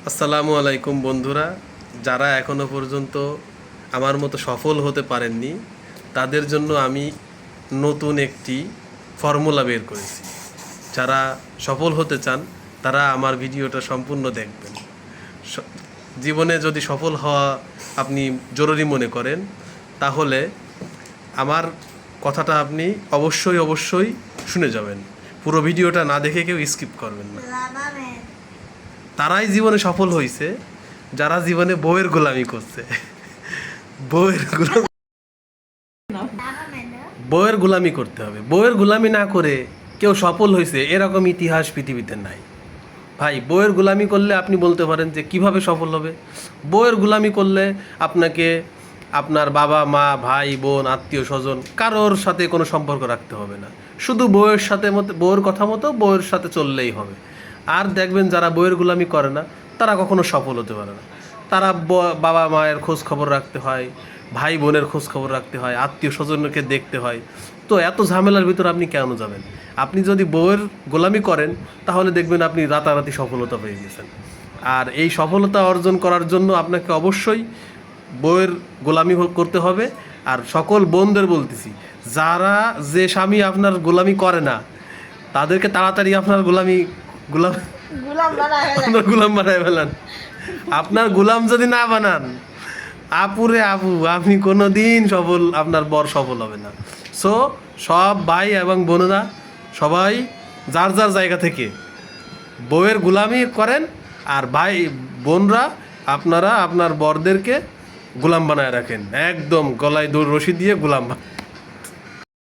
আসসালামু আলাইকুম বন্ধুরা, যারা এখনো পর্যন্ত আমার মতো সফল হতে পারেননি তাদের জন্য আমি নতুন একটি ফর্মুলা বের করেছি। যারা সফল হতে চান তারা আমার ভিডিওটা সম্পূর্ণ দেখবেন। স- জীবনে যদি সফল হওয়া আপনি জরুরি মনে করেন তাহলে আমার কথাটা আপনি অবশ্যই শুনে যাবেন। পুরো ভিডিওটা না দেখে কেউ স্কিপ করবেন না। তারাই জীবনে সফল হয়েছে যারা জীবনে বউয়ের গোলামি করছে। বউয়ের গোলামি বউয়ের গোলামি করতে হবে। বউয়ের গোলামি না করে কেউ সফল হয়েছে এরকম ইতিহাস পৃথিবীতে নাই। ভাই, বউয়ের গোলামি করলে আপনি বলতে পারেন যে কিভাবে সফল হবে। বউয়ের গোলামি করলে আপনাকে আপনার বাবা মা ভাই বোন আত্মীয় স্বজন কারোর সাথে কোনো সম্পর্ক রাখতে হবে না। শুধু বউয়ের সাথে বউয়ের কথা মতো বউয়ের সাথে চললেই হবে। আর দেখবেন যারা বউয়ের গোলামি করে না তারা কখনো সফল হতে পারে না। তারা বাবা মায়ের খোঁজ খবর রাখতে হয়, ভাই বোনের খোঁজ খবর রাখতে হয়, আত্মীয় স্বজনকে দেখতে হয়। তো এত ঝামেলার ভিতরে আপনি কেন যাবেন? আপনি যদি বউয়ের গোলামি করেন তাহলে দেখবেন আপনি রাতারাতি সফলতা পেয়ে গেছেন। আর এই সফলতা অর্জন করার জন্য আপনাকে অবশ্যই বউয়ের গোলামি করতে হবে। আর সকল বোনদের বলতেছি, যারা যে স্বামী আপনার গোলামি করে না তাদেরকে তাড়াতাড়ি আপনার গোলাম আপনার গোলাম বানায় ফেলান। আপনার গোলাম যদি না বানান, আপুরে আপু, আপনি কোনো দিন আপনার বর সফল হবে না। সো সব ভাই এবং বোনেরা সবাই যার যার জায়গা থেকে বউয়ের গোলামি করেন। আর ভাই বোনরা আপনারা আপনার বরদেরকে গোলাম বানায় রাখেন, একদম গলায় দড়ি রশি দিয়ে গোলাম